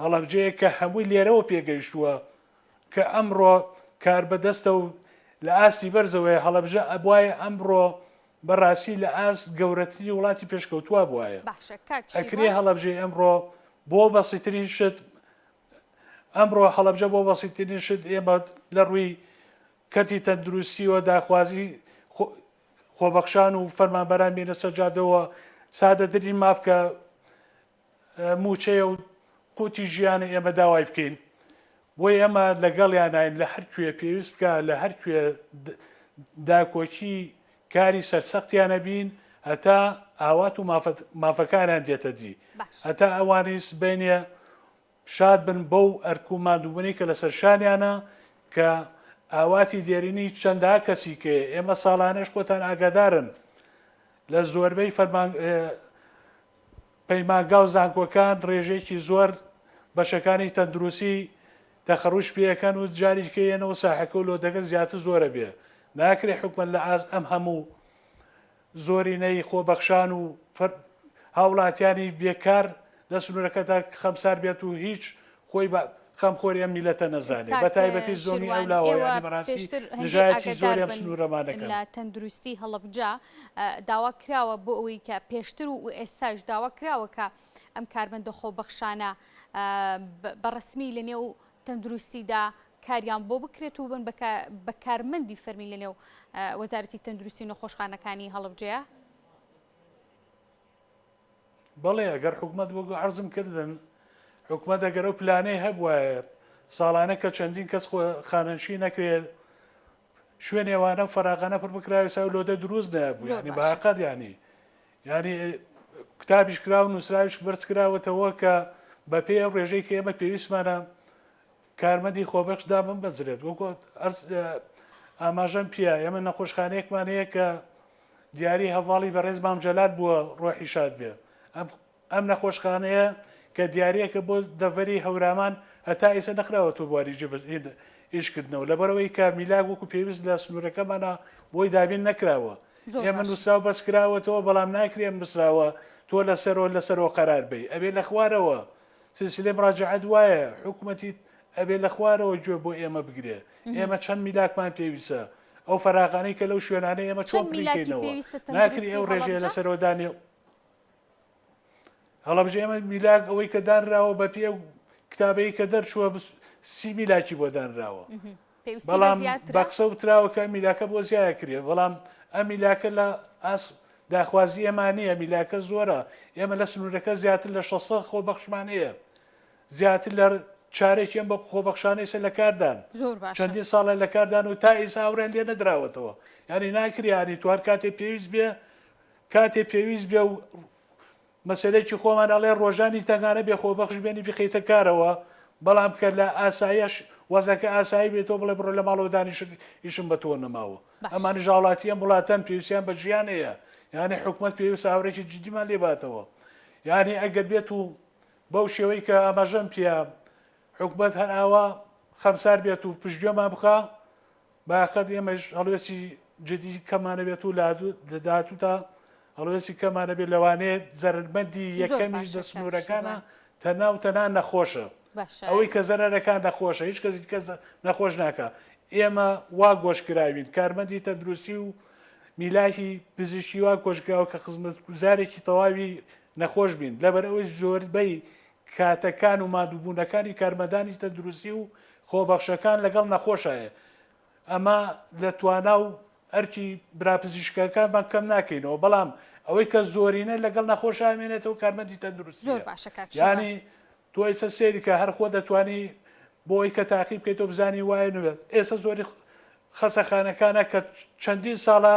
هەڵەبجەیە کە هەمووی لێرەوە پێگەیشتووە کە ئەمڕۆ کار بەدەستە و لە ئاستی بەرزەوەی هەڵەبجە ئەبواە ئەمڕۆ بەڕاستی لە ئاست گەورەتری وڵاتی پێشکەوتووە بواە ئەکرێ هەڵەبجێ ئەمڕۆ بۆ بەسیترین شت ئەمڕۆ هەڵەبجە بۆ بەسیترین شت ئێمە لە ڕووی کەتی تەندروستیەوە داخوازی خۆبەخشان و فەرمانبەران بێنە سەرجادەوە سادەترین مافکە موچەیە و قوتی ژیانە ئێمە داوای بکەین بۆی ئەمە لەگەڵیان ناین لە هەرکوێ پێویست بکە لە هەرکوێ داکۆکی کاری سەرسەختیانە بین هەتا ئاوات و مافەکانیان دێتە دی هەتا ئەوانی سبینێ شاد بن بەو ئەرک و مادووبوونی کە لەسەر شانیانە کە ئاواتی دێرینی چەندها کەسی کە ئێمە ساڵانەش خۆتان ئاگادارن لە زۆربەی پەیمانگا و زانکۆکان ڕێژێکی زۆر بەشەکانی تەندروستی تەخەڕوش پێەکەن و جاریکەیەنەوە ساحەکە و لۆدەکە زیاتر زۆرە بێ ناکرێ حکومت لە ئاز ئەم هەموو زۆرینەی خۆبەخشان و هاوڵاتیانی بێکار لە سنوورەکەدا خەمسار بێت و هیچ خۆی خەمخۆری ئەم میلەتە نەزانێت بە تایبەتی زۆنی ئەولاوەیانی بەڕاستی نژایەتی زۆری ئەم سنوورەمانەکەن لە تەندروستی هەڵەبجە داوا کراوە بۆ ئەوەی کە پێشتر و ئێستاش داوا کراوە کە ئەم کارمەندە خۆبەخشانە بەڕسمی لە نێو تەندروستیدا کاریان بۆ بکرێت و بن بە کارمەندی فەرمی لە نێو وەزارەتی تەندروستی و نەخۆشخانەکانی هەڵەبجەیە بەڵێ ئەگەر حکومت بۆ عەرزم کردن حکومت ئەگەر ئەو پلانەی هەبووە ساڵانە کە چەندین کەس خانەنشی نەکرێت شوێن ئێوانە فەراغانە پڕ بکراوی ساو لۆدە دروست نەبوو ینی باقەت ینی کتابیش کرا و نووسراویش بەرز کراوەتەوە کە بە پێی ئەو ڕێژەی کە ئێمە پێویستمانە کارمەندی خۆبەخشدا من بەزرێت وەکو ئاماژەم پیە ئێمە نەخۆشخانەیەکمان هەیە کە دیاری هەواڵی بەڕێز مامجەلات بووە ڕۆحی شاد بێ ئەم نەخۆشخانەیە کە دیارەکە بۆ دەڤەری هەورامان هەتا ئێستا نەخراوەتەوە بواری ئیشکردنەوە لەبەرەوەی کە میلاک وەکو پێویست لە سنوورەکەمانە بۆی دابین نەکراوە ئێمە نووسراو بەس کراوەتەوە بەڵام ناکرێم نووسراوە تۆ لەسەرەوە قەرار بی ئەبێ لە خوارەوە سلسلەی مراجعەت وایە حکوومەتی ئەبێ لە خوارەوە گوێ بۆ ئێمە بگرێ ئێمە چەند میلاکمان پێویستە ئەو فەراغانەی کە لەو شوێنانەی ئێمە چۆن بکەینەوە ناکری ئەو ڕێژەیە لەسەرەوەدانی هەڵەبجە ئێمە میلاک ئەوەی کە دانراوە بە پێ کتابەی کە دەرچووە 30 میلاکی بۆ دانراوە بەڵام بەقسە وتراوە کە میلاکە بۆ زیایە کرێ بەڵام ئەم میلاکە لە ئاس داخوازی ئەمانەیە میلاکە زۆرە ئێمە لە سنوورەکە زیاتر لە 600 خۆبەخشمانەیە زیاتر لە چارێکیان بە خۆبەخشانەی سە لە کاردان چەندین ساڵە لە کاردان و تا ئیسا هاوڕێن لێ نەدراوەتەوە ینی ناکریانی توار کاتێ پێویست بێ کاتێ پێویست بێ و مەسلەیەکی خۆمان ئەڵێ ڕۆژانی تەنگانە بێ خۆبەخش بێنی بخیتە کارەوە بەڵام کە لە ئاسایش وەزەکە ئاسایی بێتەوە بڵێ بڕۆ لە ماڵەوە دانیشم بە تۆ نەماوە ئەمانی ژاوڵاتیە وڵاتەن پێویستیان بە ژیانەیە یعنی حکومت پێویست هاوڕێکی جدیمان لێباتەوە یعنی ئەگەر بێت و بەو شێوەی کە ئاماژەم پیە حکومت هەر ئاوا خەمسار بێت و پشتگوێمان بخە باقەت ئێمەش هەڵوێستی جدی کەمانە بێت و لە داهاتوودا هەڵوێستی کەمانە بێت لەوانەیە زەرمەندی یەکەمیش دە سنوورەکانە تەناو تەنان نەخۆشە ئەوەی کە زەرەرەکان نەخۆشە هیچ کەسی کەس نەخۆش ناکە ئێمە وا گۆشکراوین کارمەندی تەندروستی و میلاکی پزیشکی وا گۆشکراوە کە خزمەتگوزارێکی تەواوی نەخۆش بین لەبەر ئەوەی زۆربەی کاتەکان و مادووبوونەکانی کارمەندانی تەندروستی و خۆبەخشەکان لەگەڵ نەخۆشایە ئەمە لە توانا و ئەرکی براپزیشکەکانمان کەم ناکەینەوە بەڵام ئەوەی کە زۆرینە لەگەڵ نەخۆش ئامێنێتەوە کارمەندی تەندروستی ینی تۆ ئێستا سێریکە هەر خۆ دەتوانی بۆی کە تاقی بکەیتەوە بزانی وایە نوێت ئێستا زۆری خەسەخانەکانە کە چەندین ساڵە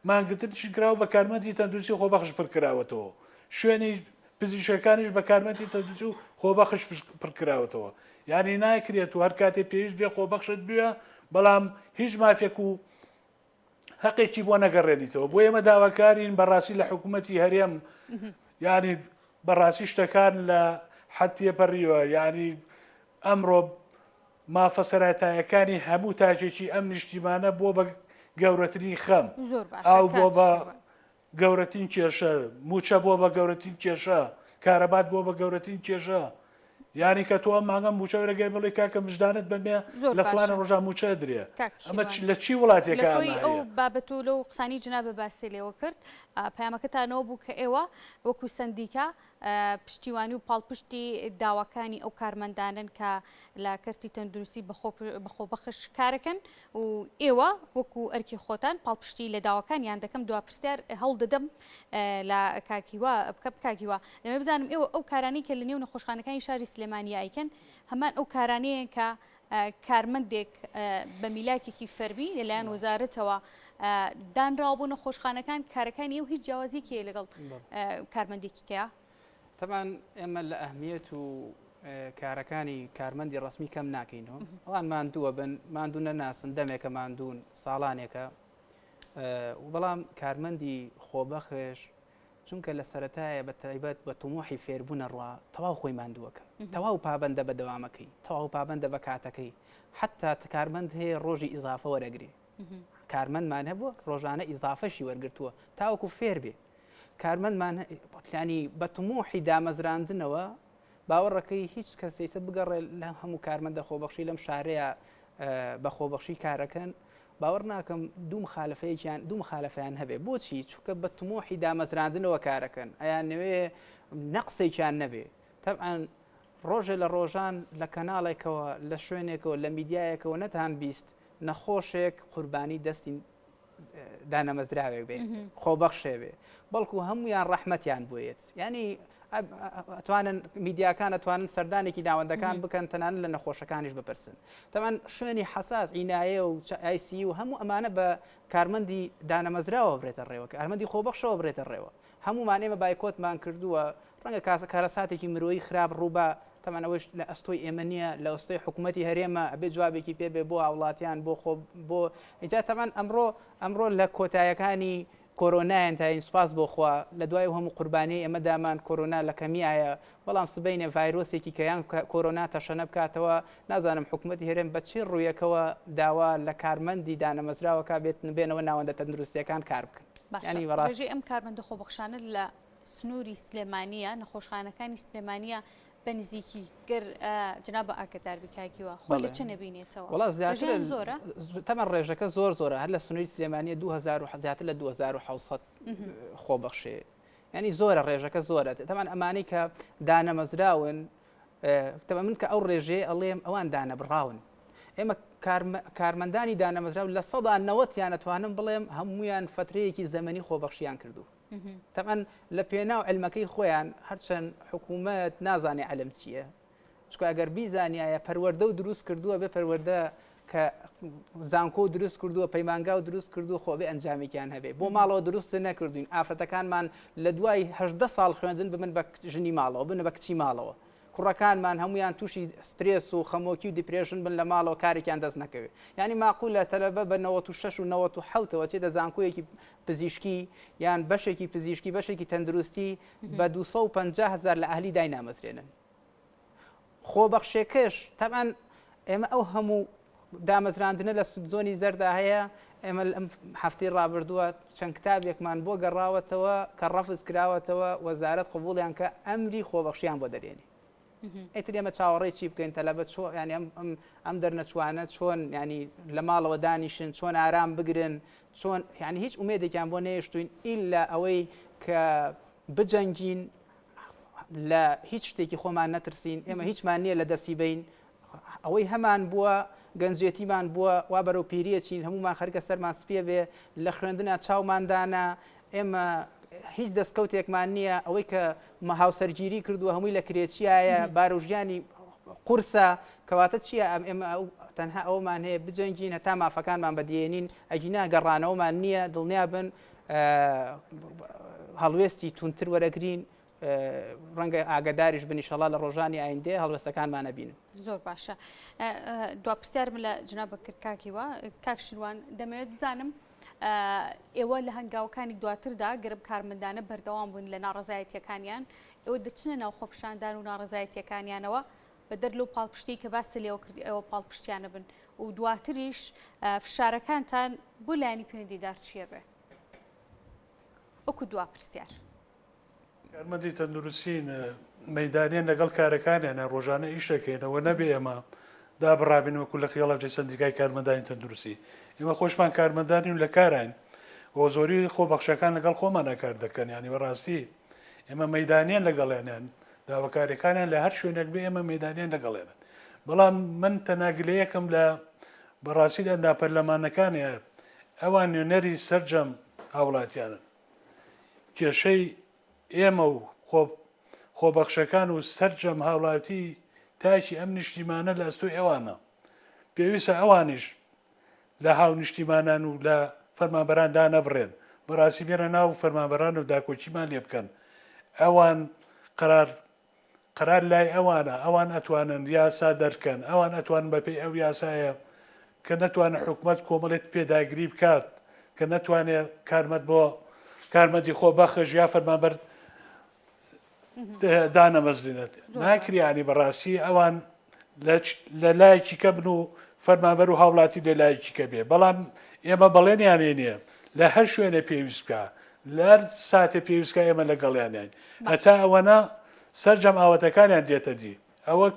مانگتنشی کراوە بە کارمەندی تەندروستی خۆبەخش پڕکراوەتەوە شوێنی پزیشەکانیش بە کارمەندی تەندروستی و خۆبەخش پڕکراوەتەوە یعنی ناکرێت و هەر کاتێ پێویست بێ خۆبەخشت بووە بەڵام هیچ مافێک و حەقێکی بۆ نەگەڕێنیتەوە بۆ ئێمە داواکارین بەڕاستی لە حکوومەتی هەرێم ینی بەڕاستی شتەکان لە حەتیەپەڕیوە ینی ئەمڕۆ مافە سەرەتاییەکانی هەموو تاجێکی ئەم نیشتیمانە بۆ بە گەورەترین خەم ئاو بۆ بە گەورەترین کێشە موچە بۆ بە گەورەترین کێشە کارەبات بۆ بە گەورەترین کێشە یانی کە تۆ ماگەم موچە وەرەگەی بڵێ کاکە مژدانت بەمێ لە فلانە ڕۆژا موچە درێ ئەمە لە چی وڵاتێکە ئەو بابەت و لەو قسانی جنابە باسی لێوە کرد پەیامەکەتانەوە بوو کە ئێوە وەکو سندیکا پشتیوانی و پاڵپشتی داواکانی ئەو کارمەندانن کە لە کەرتی تەندروستی بەخۆبەخش کارەکەن و ئێوە وەکو ئەرکی خۆتان پاڵپشتی لە داواکانیان دەکەم دوا پرسیار هەوڵ دەدەم لە کاکیوە بکە بکاکیوە دەمە بزانم ئێوە ئەو کارانی کە لە نێو نەخۆشخانەکانی شاری سلێمانی ئایکەن هەمان ئەو کارانەیە کە کارمەندێک بە میلاکێکی فەرمی لەلایەن وەزارەتەوە دانراوە بۆ نەخۆشخانەکان کارەکانی ئەو هیچ جیاوازیەکێ لەگەڵ کارمەندێکی کەیە تەمان ئێمە لە ئەهمیەت و کارەکانی کارمەندی ڕسمی کەم ناکەینەوە ئەوان ماندووە بن ماندوو نەناسن دەمێکە ماندوون ساڵانێکە بەڵام کارمەندی خۆبەخش چونکە لە سەرەتایە بە تایبەت بە تموحی فێربوونە ڕوا تەواو خۆی ماندووەکە تەواو پابندە بە دەوامەکەی تەواو پابندە بە کاتەکەی حتا کارمەند هەیە ڕۆژی ئیزافە وەرەگری کارمەندمان هەبووە ڕۆژانە ئیزافەشی وەرگرتووە تاوەکو فێر بێ کارمەندمان ینی بە تموحی دامەزراندنەوە باوەڕەکەی هیچ کەسێسە بگەڕێ لە هەموو کارمەندە خۆبەخشی لەم شارەیە بە خۆبەخشی کارەکەن باوەڕ ناکەم دوو مخالفەیان هەبێ بۆچی چونکە بە تموحی دامەزراندنەوە کارەکەن ئەیان نوێ نەقسێکیان نەبێ تەبعاً ڕۆژێ لە ڕۆژان لە کەناڵێکەوە لە شوێنێکەوە لە میدیایەکەوە نەتان بیست نەخۆشێک قوربانی دەستی دانەمەزراوێک بێ خۆبەخشێ بێ بەڵکو هەمویان ڕەحمەتیان بۆیێت ینی ئەتوانن میدیاکان ئەتوانن سەردانێکی ناوەندەکان بکەن تەنانە لە نەخۆشەکانیش بپرسن تەمان شوێنی حساس عینایە و ئایسی و هەموو ئەمانە بە کارمەندی دانەمەزراوە بڕێتە ڕێوە کارمەندی خۆبەخشەوە بڕێتە ڕێوە هەمومان ئێمە بایکۆتمان کردووە ڕەنگە کارەساتێکی مرۆیی خراپ ڕووبە تەمان ئەوەش لە ئەستۆی ئێمە نییە لە ئەستۆی حکوومەتی هەرێمە ئەبێ جوابێکی پێبێ بۆ هاوڵاتیان بۆ ئیجا تەمان ئەمڕۆ لە کۆتایەکانی کۆرۆنایان تاین سوپاس بۆخوا لە دوای هەموو قوربانی ئێمە دامان کۆرۆنا لە کەمیایە بەڵام سبەینێ ڤایرۆسێکی کەیان کۆرۆنا تەشەنە بکاتەوە نازانم حکوومەتی هەرێم بە چی ڕوویەکەوە داوا لە کارمەندی دانەمەزراوەکە بێنەوە ناوەندە تەندروستیەکان کار بکەن ینی بەڕاستی ئەم کارمەندە خۆبەخشانە لە سنووری سلێمانیە نەخۆشخانەکانی سلێمانیە بە نزیکی گەر جنابە ئاگدار بکاکیوە خۆ لە چ نەبینێتەوە وڵا زۆرە تەمە ڕێژەکە زۆرە هەر لە سنووری سلێمانیە 2000 لە 2600 خۆبەخشێ ینی زۆرە ڕێژەکە زۆرە تەمان ئەمانەی کە دانەمەزراون تەمە من کە ئەو ڕێژەیە ئەڵێم ئەوان دانەبڕاون ئێمە کارمەندانی دانەمەزراو لە 90 ئەتوانم بڵێم هەمویان فترەیەکی زەمەنی خۆبەخشیان کردو تەمان لە پێناو علمەکەی خۆیان هەرچەند حکوومەت نازانێ علم چییە چکە ئەگەر بیزانایە پەروەردە و دروست کردووە بێ پەروەردە کە زانکۆ و دروست کردووە پەیمانگا و دروست کردووە خۆ بێ ئەنجامێکیان هەبێ بۆ ماڵەوە دروست نەکردوین ئافرەتەکانمان لە دوای 18 ساڵ خوێندن بمن بە ژنی ماڵەوە بنە بە کچی ماڵەوە کوڕەکانمان هەمویان تووشی سترێس و خەمۆکی و دیپرێشن بن لە ماڵەوە کارێکیان دەست نەکەوێت ینی ماقولە تەلەبە بە 96 و 97ەوە چێ دەزانکۆیەکی پزیشکی یان بەشێکی پزیشکی بەشێکی تەندروستی بە 250,000 لە ئەهلی دای نامەزرێنن خۆبەخشێکەش تەمان ئێمە ئەو هەموو دامەزراندنە لە زۆنی زەردا هەیە ئێمە ئەم هەفتەی ڕابردووە چەند کتابێکمان بۆ گەڕاوەتەوە کە ڕەفز کراوەتەوە وەزارەت قبوڵیان کە ئەمری خۆبەخشیان بۆ دەرێنی ئیتر ئێمە چاوەڕێی چی بکەین تەلەبەت چۆن ینی ئەم دەرنەچوانە چۆن ینی لە ماڵەوە دانیشن چۆن ئارام بگرن چۆن ینی هیچ ئومێدێکیان بۆ نەیشتوین ئیلا ئەوەی کە بجەنگین لە هیچ شتێکی خۆمان نەترسین ئێمە هیچمان نییە لە دەستی بین ئەوەی هەمان بووە گەنجێتیمان بووە وا بەرەو پیرەچین هەمومان خەرکە سەرمان سپێ بێ لە خوێندنە چاوماندانە ئێمە هیچ دەستکەوتێکمان نییە ئەوەی کە هاوسەرگیری کردووە هەمووی لە کرێچیایە باروژیانی قورسە کەواتە چییە ئێمە تەنها ئەومان هەیە بجەنگین هەتا مافەکانمان بەدێنین ئەگینا گەڕانەوەمان نییە دڵنیا بن هەڵوێستی تونتر وەرەگرین ڕەنگە ئاگداریش بنیشەڵا لە ڕۆژانی ئایندێ هەڵوێستەکانمانە بینن. زۆر باشە. دوا پرسیارم لە جناب کاکیوە کاک شیروان دەمەوێت بزانم ئێوە لە هەنگاوەکانی دواتردا گەرم کارمەندانە بەردەوام بوون لە ناڕزایەتیەکانیان ئێوە دەچنە ناو خۆپشاندان و ناڕزایەتیەکانیانەوە بە دەرلۆ پاڵپشتی کە باسی لێەوە کرد ئێوە پاڵپشتیانە بن و دواتریش فشارەکانتان بۆ لایانی پەیوەندیدار چییە بێ؟ وەکو دوا پرسیار. کارمەندی تەندروستین مەیدانیان لەگەڵ کارەکانیانە ڕۆژانە ئیش دەکەینەوە نەبێ ئێمە دابڕابین وەکو لە خیاڵەجێ سندیکای کارمەندانی تەندروستی ئێمە خۆشمان کارمەندانی و لە کارین بۆ زۆری خۆبەخشەکان لەگەڵ خۆمانە کار دەکەن ینی بەڕاستی ئێمە مەیدانیان لەگەڵێنیان داواکاریەکانیان لە هەر شوێنێک بێ ئێمە مەیدانیان لەگەڵێنن بەڵام من تەناگلەیەکم لە بەڕاستیدا ناپەرلەمانەکانە ئەوان نوێنەری سەرجەم هاوڵاتیانن کێشەی ئێمە و خۆبەخشەکان و سەرجەم هاوڵاتی تاکی ئەم نیشتیمانە لە ئەستۆی ئێوانە پێویستە ئەوانیش لە هاو نیشتیمانان و لە فەرمانبەراندا نەبڕێن بەڕاستی بێنە ناو فەرمانبەران و داکۆچیمان لێ بکەن ئەوان قرار لای ئەوانە ئەوان ئەتوانن یاسا دەرکەن ئەوان ئەتوانن بەپێی ئەو یاسایە کە نەتوانێت حکوومەت کۆمەڵێت پێداگیری بکات کە نەتوانێت کارمەند بۆ کارمەندی خۆبەخش یا فەرمانبەر دانەمەزلێنێت ناکریانی بەڕاستی ئەوان لە لایەکی کە بن و فەرمانبەر و هاوڵاتی لە لایەکی کە بێ بەڵام ئێمە بەڵێنیانێ نییە لە هەر شوێنە پێویست بکە لە ساتێ پێویستکە ئێمە لەگەڵیانیان هەتا ئەوەنە سەرجەم ئاوەتەکانیان دێتە دی ئەوە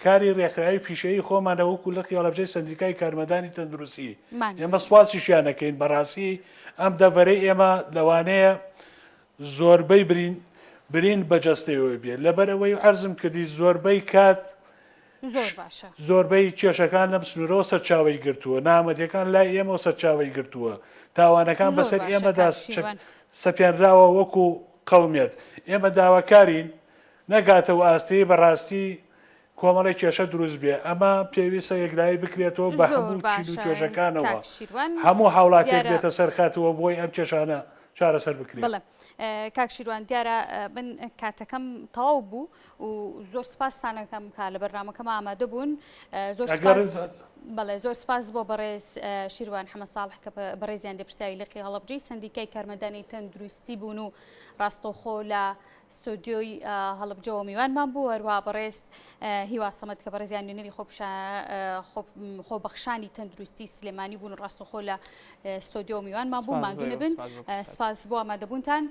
کاری ڕێکخراوی پیشەیی خۆمانە وەکو لە خیاڵەبجەی سندیکای کارمەندانی تەندروستی ئێمە سوپاسیشیان دەکەین بەڕاستی ئەم دەڤەرەی ئێمە لەوانەیە زۆربەی برین بەجەستەوە بێ لەبەرەوەی عەرزم کردی زۆربەی کات زۆربەی کێشەکان لەم سنوورەوە سەرچاوی گرتووە نامەدیەکان لای ئێمە سەرچاوی گرتووە تاوانەکان بەسەر ئێمەدا سەپێنراوە وەکو قەومێت ئێمە داواکارین نەگاتەوە ئاستی بەڕاستی کۆمەڵی کێشە دروست بێ ئەمە پێویستە یەکلایی بکرێتەوە بە هەموو چین و کێشەکانەوە هەموو هاوڵاتێک بێتە سەرخاتەوە بۆی ئەم کێشانە چارەسەر بکرێت. بڵێ کاک شیروان دیارە من کاتەکەم تەواو بوو و زۆر سپاسانەکەم کا لە بەرنامەکەم ئامادە بوون زۆر سپاس بۆ بەڕێز شیروان حەمە ساڵح کە بەڕێزیان دەپرسیایی لەقی هەڵەبجەی سندیکای کارمەندانی تەندروستی بوون و ڕاستەوخۆ لە ستۆدیۆی هەڵەبجەوە میوانمان بوو هەروە بەڕێز هیوا سەمەد کە بەڕێزیان نوێنەری خۆبەخشانی تەندروستی سلێمانی بوون ڕاستەوخۆ لە ستۆدیۆ میوانمان بوو ماندوو نەبن سپاس بۆ ئامادەبوونتان